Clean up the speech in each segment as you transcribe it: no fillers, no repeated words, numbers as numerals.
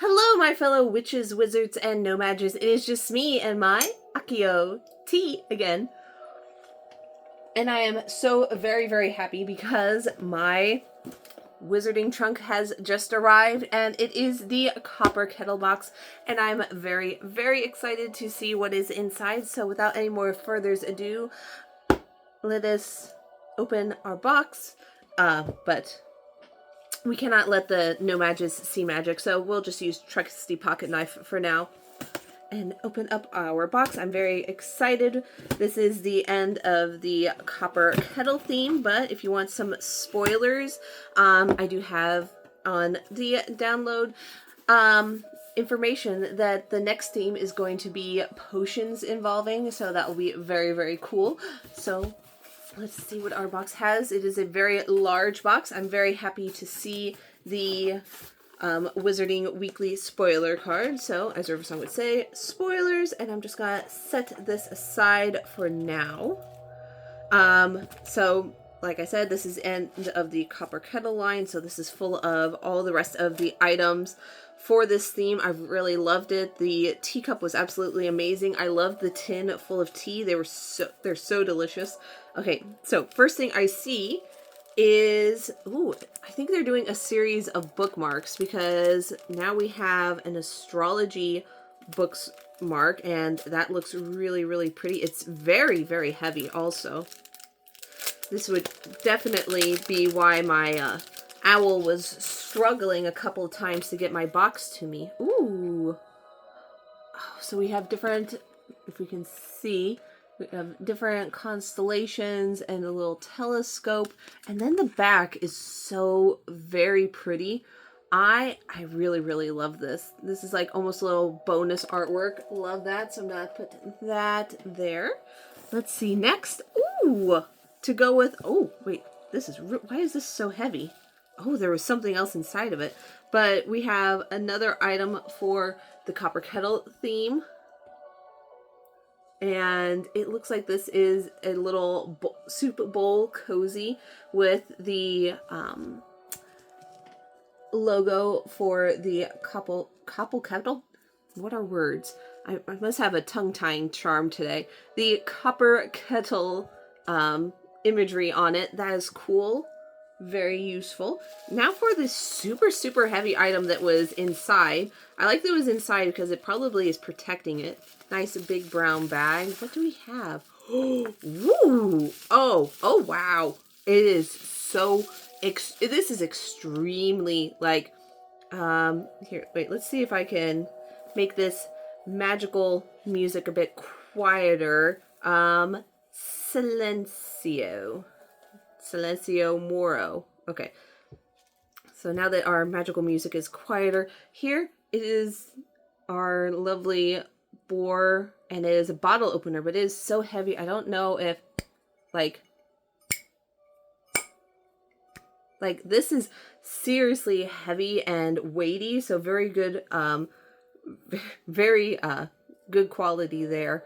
Hello, my fellow witches, wizards, and 𝖒𝖈𝖔𝖚s. It is just me and my 𝖒𝖔𝖗𝖈𝖚𝑡 again. And I am so very, very happy because my wizarding trunk has just arrived, and it is the copper kettle box, and I'm very, very excited to see what is inside. So without any more further ado, let us open our box. But we cannot let the 𝖒𝖈𝖔𝖚s see magic, so we'll just use trusty pocket knife for now and open up our box. I'm very excited. This is the end of the copper kettle theme, but if you want some spoilers, I do have on the download information that the next theme is going to be potions involving, so that will be very, very cool. So let's see what our box has. It is a very large box. I'm very happy to see the Wizarding Weekly spoiler card. So, as Riversong would say, spoilers, and I'm just gonna set this aside for now. So, like I said, this is end of the copper kettle line, so this is full of all the rest of the items for this theme. I really loved it. The teacup was absolutely amazing. I loved the tin full of tea. They're so delicious. Okay, so first thing I see is, ooh, I think they're doing a series of bookmarks, because now we have an astrology bookmark, and that looks really, really pretty. It's very, very heavy also. This would definitely be why my owl was struggling a couple of times to get my box to me. Ooh. Oh, so we have different, if we can see, we have different constellations and a little telescope. And then the back is so very pretty. I really, really love this. This is like almost a little bonus artwork. Love that. So I'm going to put that there. Let's see next. Ooh, to go with, oh, wait, this is, why is this so heavy? Oh, there was something else inside of it. But we have another item for the copper kettle theme. And it looks like this is a little soup bowl cozy with the logo for the copper kettle. What are words? I must have a tongue-tying charm today. The copper kettle imagery on it. That is cool. Very useful. Now for this super, super heavy item that was inside. I like that it was inside because it probably is protecting it. Nice big brown bag. What do we have? Woo! Oh wow. It is so, this is extremely like, here, wait, let's see if I can make this magical music a bit quieter. Silencio Moro. Okay. So now that our magical music is quieter, here it is our lovely boar, and it is a bottle opener, but it is so heavy. I don't know if, like this is seriously heavy and weighty, so very good, very good quality there.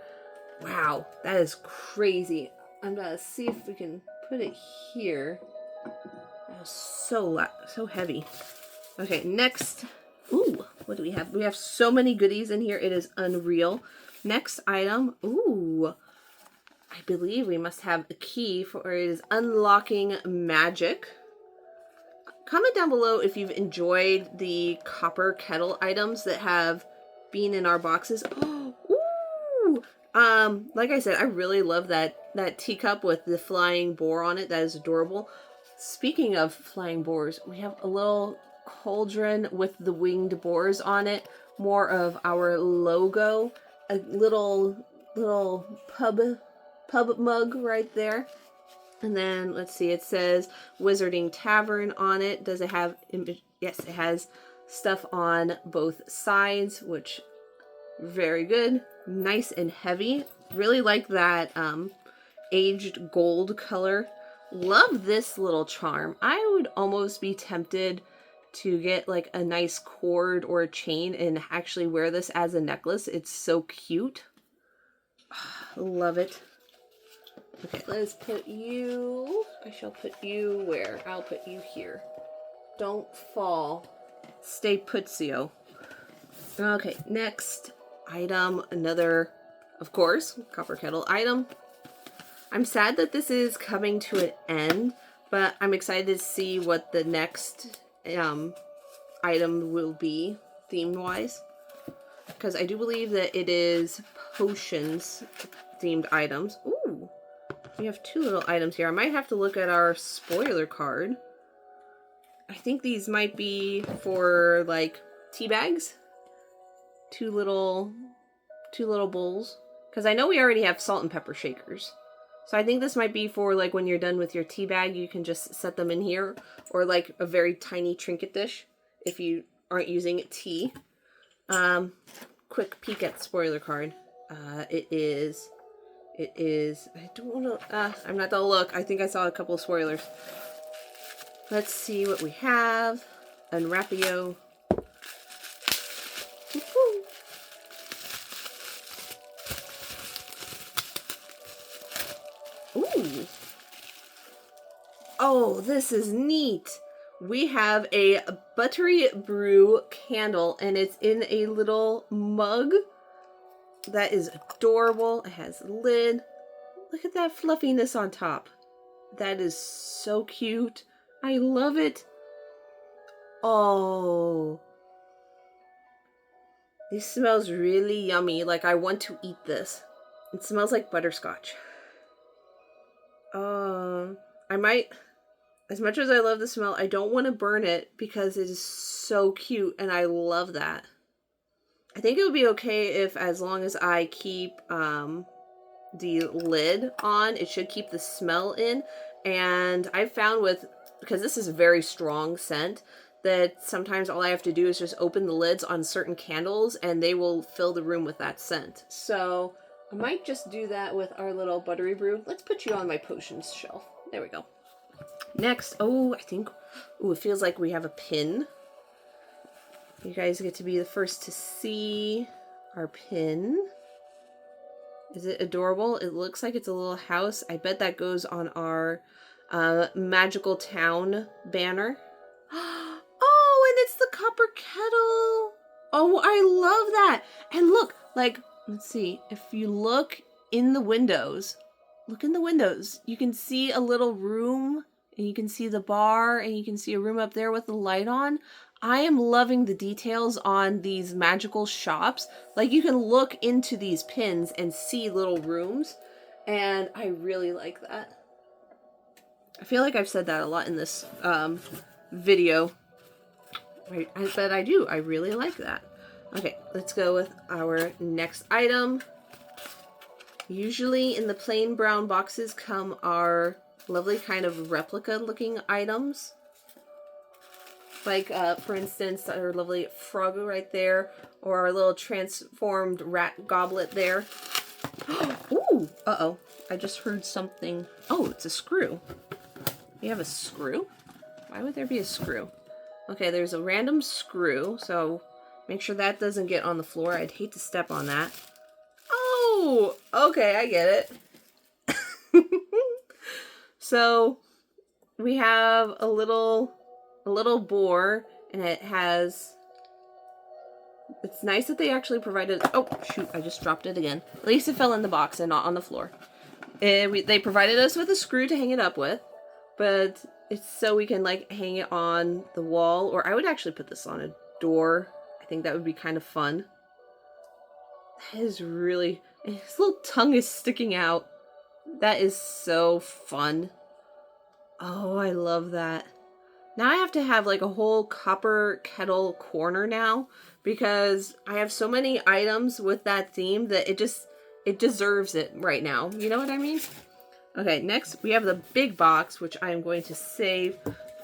Wow, that is crazy. I'm gonna see if we can put it here. That was so heavy. Okay, next. Ooh, what do we have? We have so many goodies in here. It is unreal. Next item. Ooh, I believe we must have a key for it. Is unlocking magic. Comment down below if you've enjoyed the copper kettle items that have been in our boxes. Oh, ooh. Like I said, I really love that teacup with the flying boar on it. That is adorable. Speaking of flying boars, we have a little cauldron with the winged boars on it. More of our logo. A little pub mug right there. And then, let's see, it says Wizarding Tavern on it. Does it have, yes, it has stuff on both sides, which, very good. Nice and heavy. Really like that aged gold color. Love this little charm. I would almost be tempted to get like a nice cord or a chain and actually wear this as a necklace. It's so cute. Love it. Okay, let's put you, I shall put you where? I'll put you here. Don't fall. Stay putzio. Okay, next item, another, of course, copper kettle item. I'm sad that this is coming to an end, but I'm excited to see what the next item will be, theme-wise. Because I do believe that it is potions themed items. Ooh, we have 2 little items here. I might have to look at our spoiler card. I think these might be for, like, tea bags. 2 little bowls. Because I know we already have salt and pepper shakers. So I think this might be for, like, when you're done with your tea bag, you can just set them in here. Or, like, a very tiny trinket dish if you aren't using tea. Quick peek at the spoiler card. It is, I don't want to, I'm not gonna look. I think I saw a couple of spoilers. Let's see what we have. Unwrapio. Ooh. Oh, this is neat. We have a buttery brew candle, and it's in a little mug. That is adorable. It has a lid. Look at that fluffiness on top. That is so cute. I love it. Oh. This smells really yummy. Like, I want to eat this. It smells like butterscotch. I might... As much as I love the smell, I don't want to burn it because it is so cute and I love that. I think it would be okay if, as long as I keep the lid on, it should keep the smell in. And I've found because this is a very strong scent, that sometimes all I have to do is just open the lids on certain candles and they will fill the room with that scent. So I might just do that with our little buttery brew. Let's put you on my potions shelf. There we go. Next, it feels like we have a pin. You guys get to be the first to see our pin. Is it adorable? It looks like it's a little house. I bet that goes on our magical town banner. Oh, and it's the copper kettle. Oh, I love that. And look, like, let's see. If you look in the windows, you can see a little room. And you can see the bar, and you can see a room up there with the light on. I am loving the details on these magical shops. Like, you can look into these pins and see little rooms, and I really like that. I feel like I've said that a lot in this video. But I do. I really like that. Okay, let's go with our next item. Usually in the plain brown boxes come our lovely kind of replica looking items. Like, for instance, our lovely Froggo right there, or our little transformed rat goblet there. Ooh, uh-oh. I just heard something. Oh, it's a screw. You have a screw? Why would there be a screw? Okay, there's a random screw, so make sure that doesn't get on the floor. I'd hate to step on that. Oh, okay, I get it. So we have a little boar, and it has, it's nice that they actually provided, oh shoot, I just dropped it again. At least it fell in the box and not on the floor. They provided us with a screw to hang it up with, but it's so we can, like, hang it on the wall, or I would actually put this on a door. I think that would be kind of fun. That is really, his little tongue is sticking out. That is so fun. Oh, I love that. Now I have to have, like, a whole copper kettle corner now, because I have so many items with that theme that it deserves it right now. You know what I mean? Okay, next we have the big box, which I am going to save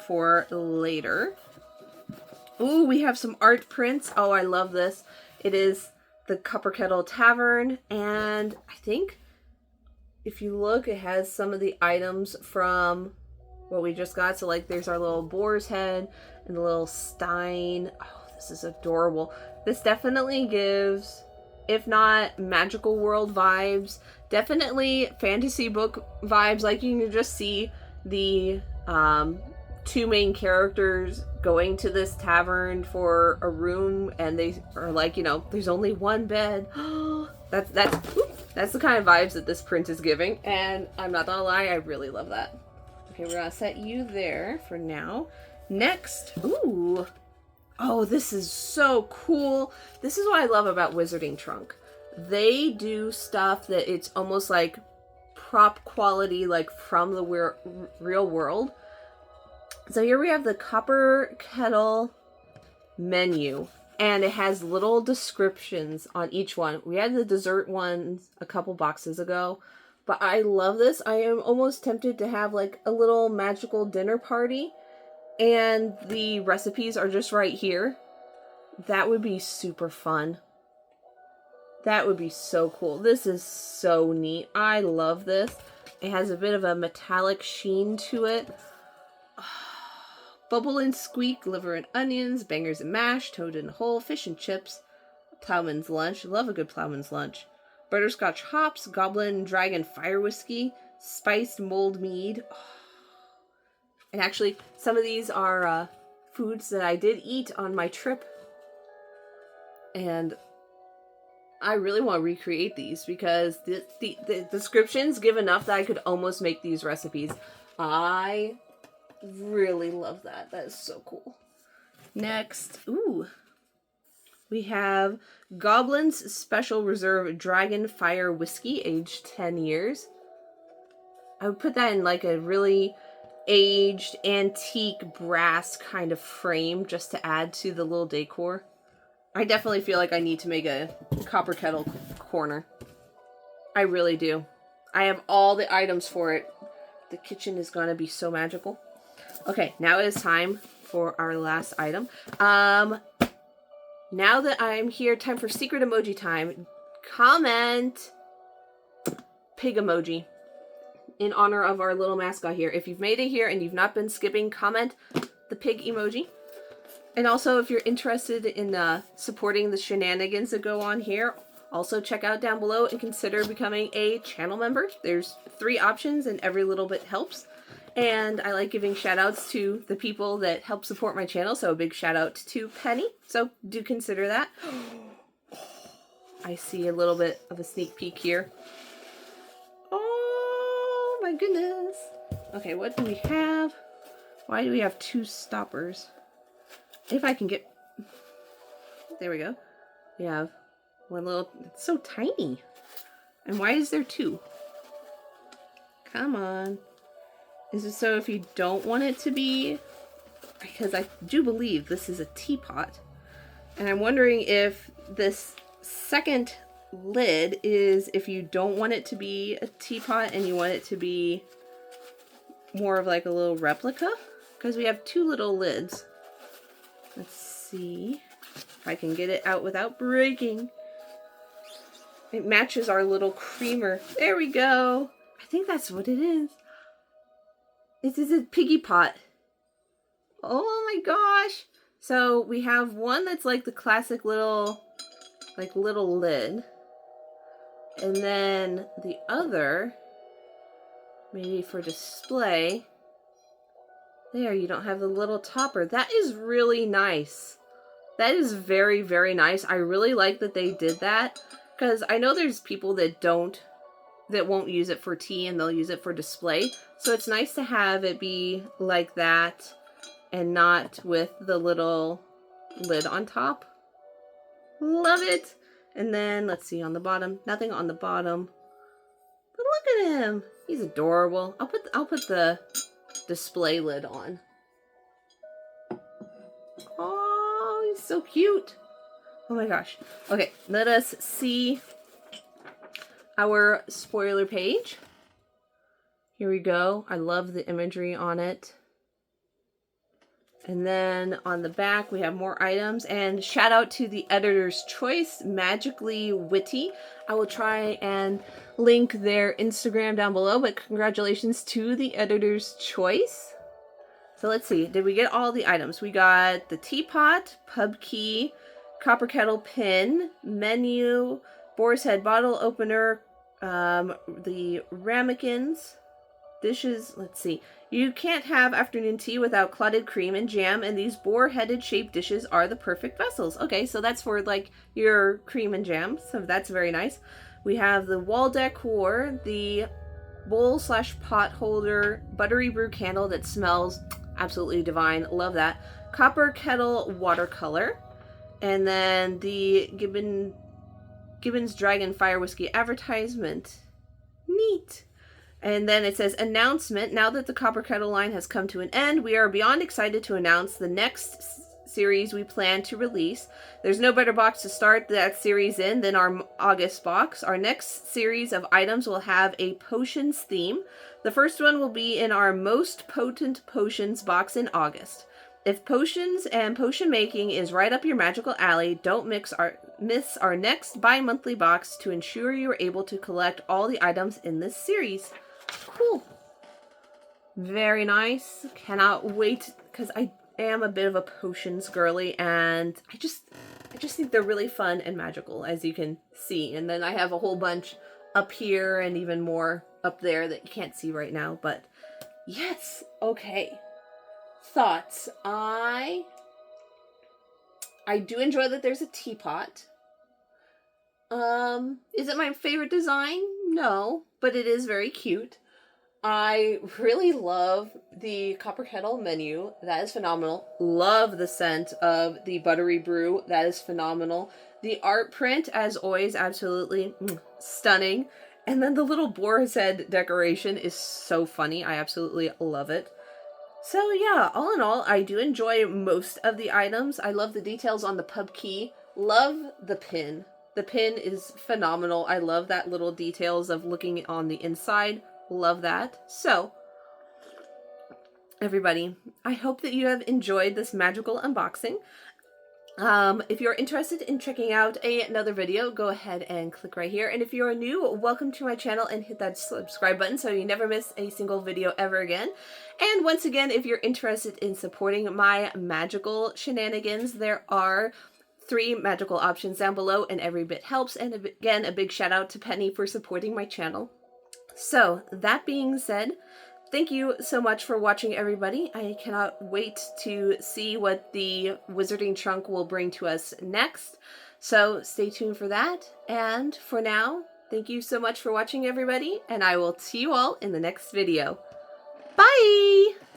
for later. Ooh, we have some art prints. Oh, I love this. It is the Copper Kettle Tavern, and I think if you look, it has some of the items from what we just got. So, like, there's our little boar's head and the little stein. Oh, this is adorable. This definitely gives, if not magical world vibes, definitely fantasy book vibes. Like, you can just see the two main characters going to this tavern for a room, and they are like, you know, there's only one bed. That's the kind of vibes that this print is giving, and I'm not gonna lie, I really love that. Okay, we're gonna set you there for now. Next, ooh, oh, this is so cool. This is what I love about Wizarding Trunk. They do stuff that it's almost like prop quality, like from the real world. So here we have the copper kettle menu, and it has little descriptions on each one. We had the dessert ones a couple boxes ago, but I love this. I am almost tempted to have like a little magical dinner party, and the recipes are just right here. That would be super fun. That would be so cool. This is so neat. I love this. It has a bit of a metallic sheen to it. Bubble and squeak, liver and onions, bangers and mash, toad and whole, fish and chips, plowman's lunch. Love a good plowman's lunch. Butterscotch hops, goblin dragon fire whiskey, spiced mulled mead. And actually, some of these are foods that I did eat on my trip. And I really want to recreate these because the descriptions give enough that I could almost make these recipes. I really love that. That is so cool. Next, ooh, we have Goblin's Special Reserve Dragon Fire Whiskey, aged 10 years. I would put that in like a really aged antique brass kind of frame just to add to the little decor. I definitely feel like I need to make a copper kettle corner. I really do. I have all the items for it. The kitchen is going to be so magical. Okay, now it is time for our last item. Now that I'm here, time for secret emoji time. Comment pig emoji in honor of our little mascot here. If you've made it here and you've not been skipping, comment the pig emoji. And also, if you're interested in supporting the shenanigans that go on here, also check out down below and consider becoming a channel member. There's 3 options and every little bit helps. And I like giving shout outs to the people that help support my channel. So a big shout out to Penny. So do consider that. I see a little bit of a sneak peek here. Oh my goodness. Okay, what do we have? Why do we have 2 stoppers? If I can get... There we go. We have one little... It's so tiny. And why is there 2? Come on. Is it so if you don't want it to be... Because I do believe this is a teapot. And I'm wondering if this second lid is if you don't want it to be a teapot and you want it to be more of like a little replica. Because we have 2 little lids. Let's see if I can get it out without breaking. It matches our little creamer. There we go. I think that's what it is. This is a piggy pot. Oh my gosh. So we have one that's like the classic little lid. And then the other, maybe for display. There, you don't have the little topper. That is really nice. That is very, very nice. I really like that they did that. Because I know there's people that won't use it for tea and they'll use it for display. So it's nice to have it be like that and not with the little lid on top. Love it. And then, let's see, on the bottom. Nothing on the bottom. But look at him. He's adorable. I'll put the display lid on. Oh, he's so cute. Oh my gosh. Okay, let us see our spoiler page. Here we go. I love the imagery on it. And then on the back, we have more items. And shout out to the editor's choice, Magically Witty. I will try and link their Instagram down below, but congratulations to the editor's choice. So let's see. Did we get all the items? We got the teapot, pub key, copper kettle pin, menu, boar's head bottle opener, the ramekins, dishes, let's see. You can't have afternoon tea without clotted cream and jam, and these boar-headed shaped dishes are the perfect vessels. Okay, so that's for like your cream and jam, so that's very nice. We have the wall decor, the bowl/pot holder, buttery brew candle that smells absolutely divine. Love that. Copper kettle watercolor, and then the 𝖒𝖑𝖉𝖚𝖈𝖔𝖚 Dragon Fire Whiskey advertisement. Neat. And then it says, announcement. Now that the Copper Kettle line has come to an end, we are beyond excited to announce the next series we plan to release. There's no better box to start that series in than our August box. Our next series of items will have a potions theme. The first one will be in our most potent potions box in August. If potions and potion making is right up your magical alley, don't miss our next bi-monthly box to ensure you're able to collect all the items in this series. Cool. Very nice. Cannot wait, because I am a bit of a potions girly, and I just think they're really fun and magical, as you can see. And then I have a whole bunch up here and even more up there that you can't see right now, but yes. Okay. Thoughts. I do enjoy that there's a teapot. Is it my favorite design? No, but it is very cute. I really love the copper kettle menu. That is phenomenal. Love the scent of the buttery brew. That is phenomenal. The art print, as always, absolutely stunning. And then the little boar's head decoration is so funny. I absolutely love it. So yeah, all in all, I do enjoy most of the items. I love the details on the pub key. Love the pin. The pin is phenomenal. I love that little details of looking on the inside. Love that. So, everybody, I hope that you have enjoyed this magical unboxing. If you're interested in checking out another video, go ahead and click right here. And if you're new, welcome to my channel and hit that subscribe button so you never miss a single video ever again. And once again, if you're interested in supporting my magical shenanigans, there are 3 magical options down below, and every bit helps. And again, a big shout out to Penny for supporting my channel. So, that being said, thank you so much for watching, everybody. I cannot wait to see what the Wizarding Trunk will bring to us next. So, stay tuned for that. And for now, thank you so much for watching, everybody, and I will see you all in the next video. Bye!